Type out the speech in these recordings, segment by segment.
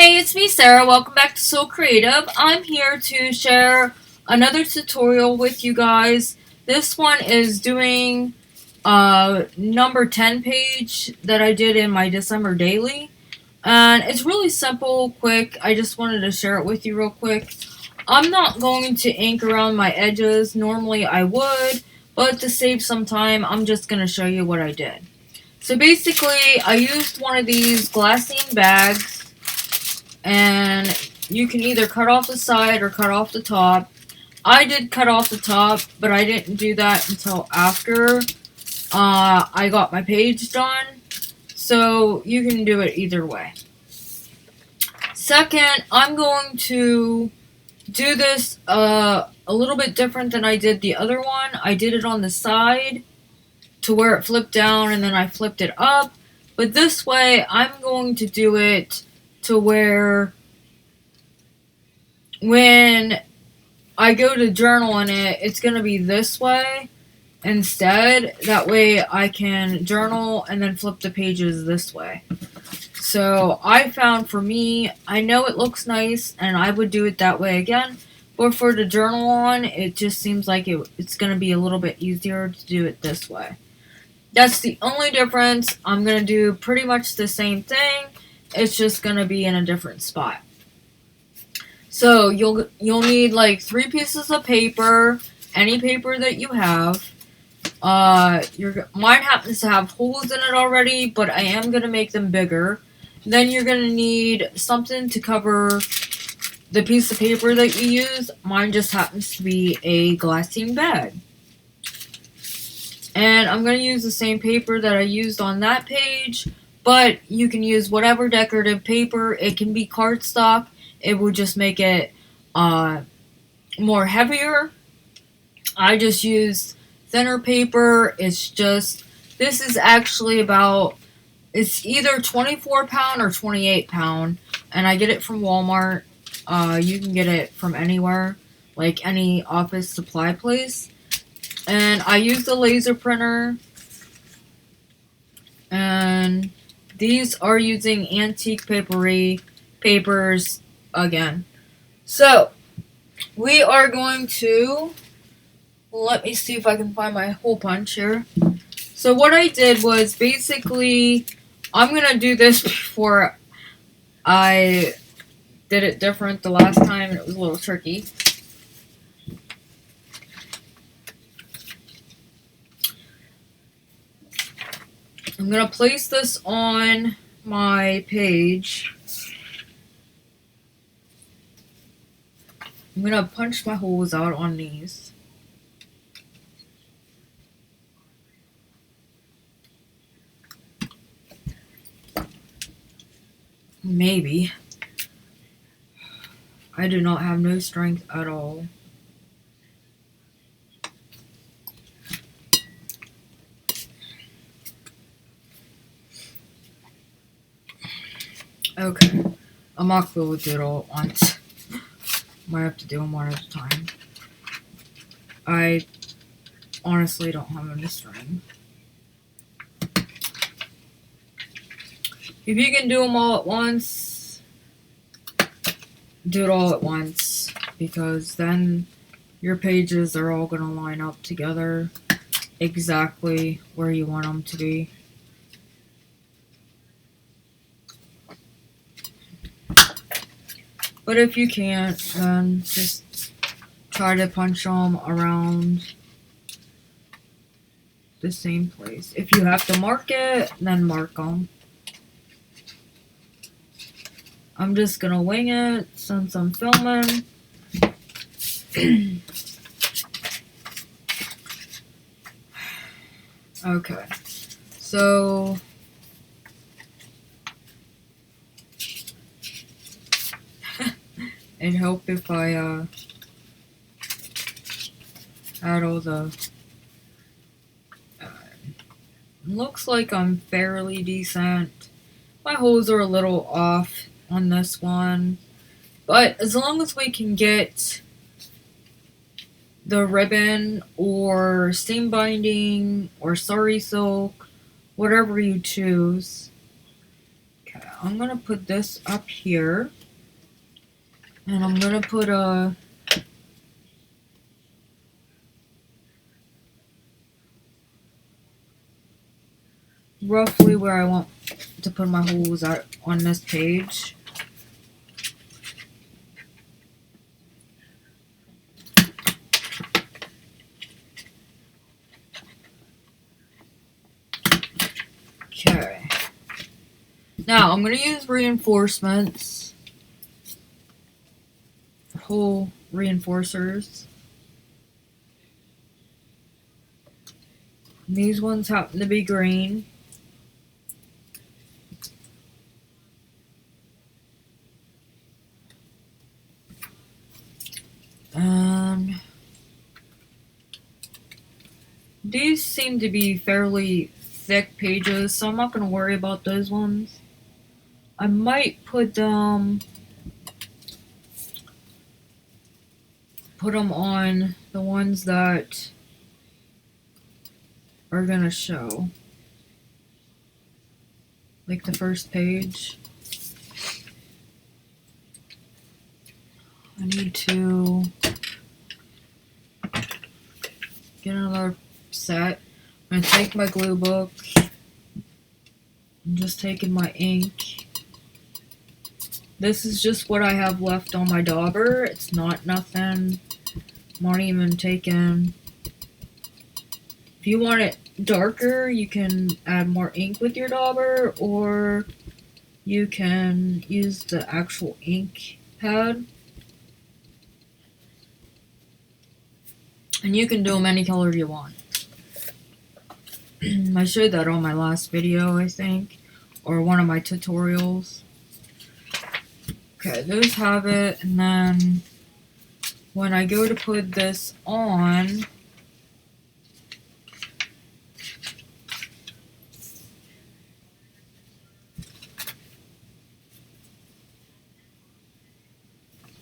Hey, it's me, Sarah. Welcome back to Soul Creative. I'm here to share another tutorial with you guys. This one is doing number 10 page that I did in my December daily. And it's really simple, quick. I just wanted to share it with you real quick. I'm not going to ink around my edges. Normally I would, but to save some time, I'm just going to show you what I did. So basically, I used one of these glassine bags, and you can either cut off the side or cut off the top. I did cut off the top, but I didn't do that until after I got my page done. So you can do it either way. Second, I'm going to do this a little bit different than I did the other one. I did it on the side to where it flipped down and then I flipped it up. But this way, I'm going to do it to where when I go to journal in it, it's going to be this way instead. That way I can journal and then flip the pages this way. So I found for me, I know it looks nice and I would do it that way again. But for the journal on, it just seems like it's going to be a little bit easier to do it this way. That's the only difference. I'm going to do pretty much the same thing. It's just going to be in a different spot. So you'll need like 3 pieces of paper, any paper that you have. Mine happens to have holes in it already, but I am going to make them bigger. Then you're going to need something to cover the piece of paper that you use. Mine just happens to be a glassine bag. And I'm going to use the same paper that I used on that page, but you can use whatever decorative paper. It can be cardstock. It will just make it more heavier. I just used thinner paper. This is actually it's either 24 pound or 28 pound, and I get it from Walmart. You can get it from anywhere, like any office supply place. And I used a laser printer, and these are using antique papers again. So we are going to, let me see if I can find my hole punch here. So what I did was basically, I'm going to do this before I did it different the last time, and it was a little tricky. I'm going to place this on my page. I'm going to punch my holes out on these. Maybe. I do not have no strength at all. Okay. I'm not going to do it all at once. Might have to do them one at a time. I honestly don't have any string. If you can do them all at once, do it all at once, because then your pages are all going to line up together exactly where you want them to be. But if you can't, then just try to punch them around the same place. If you have to mark it, then mark them. I'm just gonna wing it since I'm filming. Okay, so it'd help if I had all the. Looks like I'm fairly decent. My holes are a little off on this one, but as long as we can get the ribbon or steam binding or sari silk, whatever you choose. Okay, I'm gonna put this up here. And I'm gonna put a roughly where I want to put my holes out on this page. Okay. Now I'm gonna use reinforcements, hole reinforcers. And these ones happen to be green. And these seem to be fairly thick pages, so I'm not going to worry about those ones. I might put them on the ones that are going to show. Like the first page. I need to get another set. I'm going to take my glue book. I'm just taking my ink. This is just what I have left on my dauber. It's not nothing. I'm not even taking. If you want it darker, you can add more ink with your dauber, or you can use the actual ink pad. And you can do them any color you want. I showed that on my last video, I think, or one of my tutorials. Okay, those have it, and then when I go to put this on,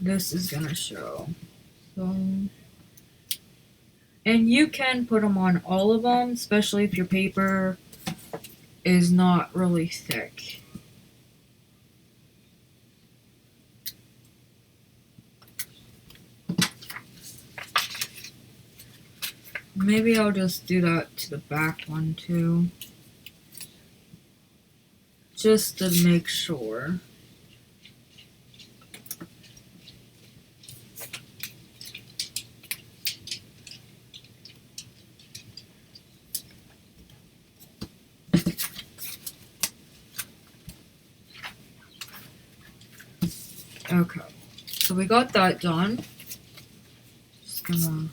this is gonna show. So, and you can put them on all of them, especially if your paper is not really thick. Maybe I'll just do that to the back one too. Just to make sure. Okay, so we got that done. Just gonna.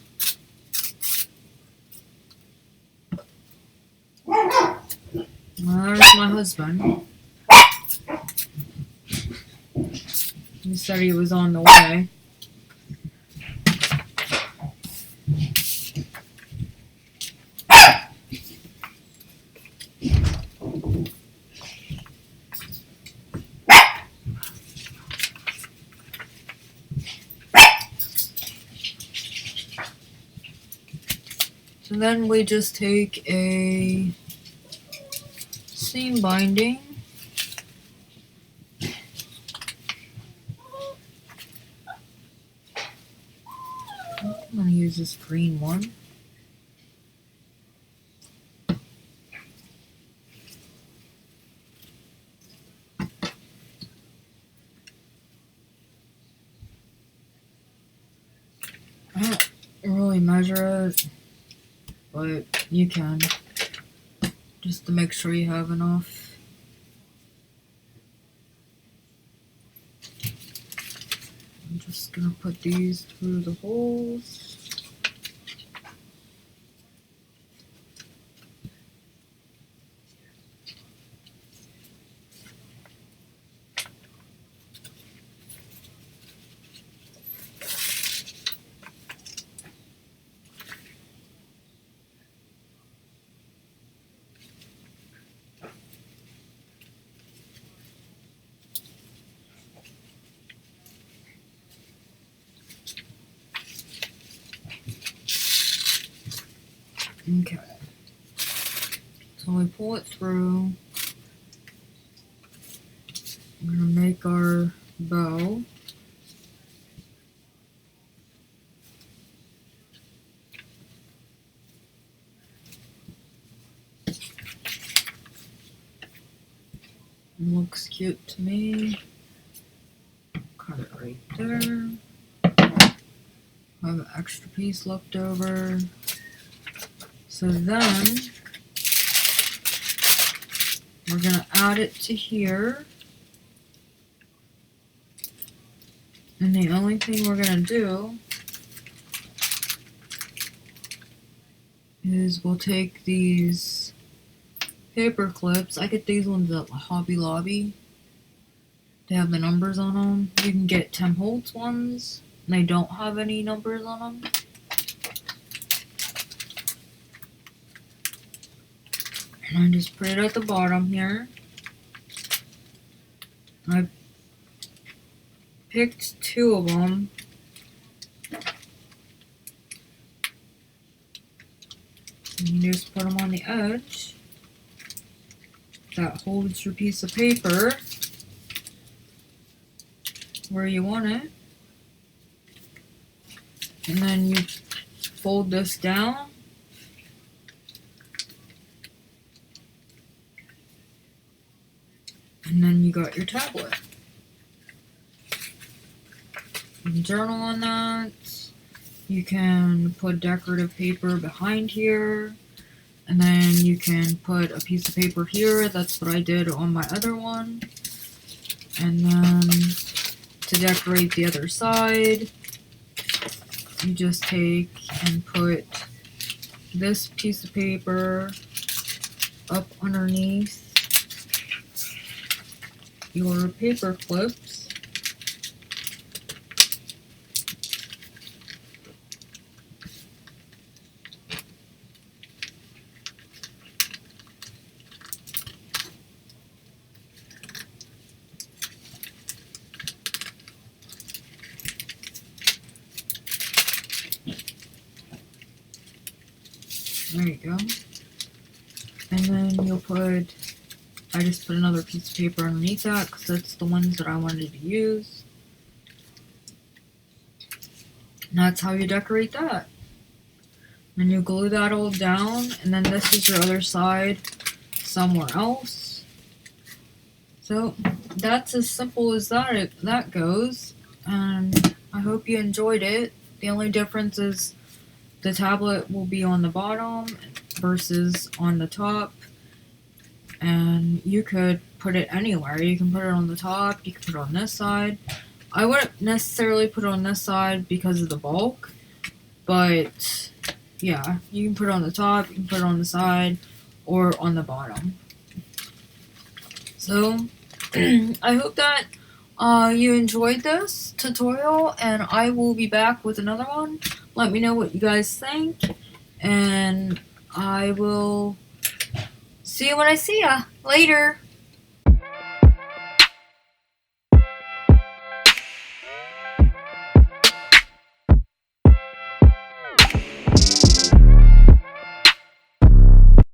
Well, there's my husband. He said he was on the way. So then we just take a seam binding. I'm going to use this green one. I don't really measure it, but you can, just to make sure you have enough. I'm just going to put these through the holes. Okay, so we pull it through. We're going to make our bow. Looks cute to me. Cut it right there. I have an extra piece left over. So then we're going to add it to here. And the only thing we're going to do is we'll take these paper clips. I get these ones at Hobby Lobby. They have the numbers on them. You can get Tim Holtz ones, and they don't have any numbers on them. And I just put it at the bottom here. I picked 2 of them. And you just put them on the edge. That holds your piece of paper where you want it. And then you fold this down. And then you got your tablet. You can journal on that. You can put decorative paper behind here. And then you can put a piece of paper here. That's what I did on my other one. And then to decorate the other side, you just take and put this piece of paper up underneath your paper clips. There you go. And then you'll put, I just put another piece of paper underneath that because that's the ones that I wanted to use. And that's how you decorate that. Then you glue that all down, and then this is your other side somewhere else. So that's as simple as that goes. And I hope you enjoyed it. The only difference is the tablet will be on the bottom versus on the top. And you could put it anywhere. You can put it on the top, you can put it on this side. I wouldn't necessarily put it on this side because of the bulk, but yeah, you can put it on the top, you can put it on the side, or on the bottom. So, I hope that you enjoyed this tutorial, and I will be back with another one. Let me know what you guys think, and I will see you when I see ya. Later!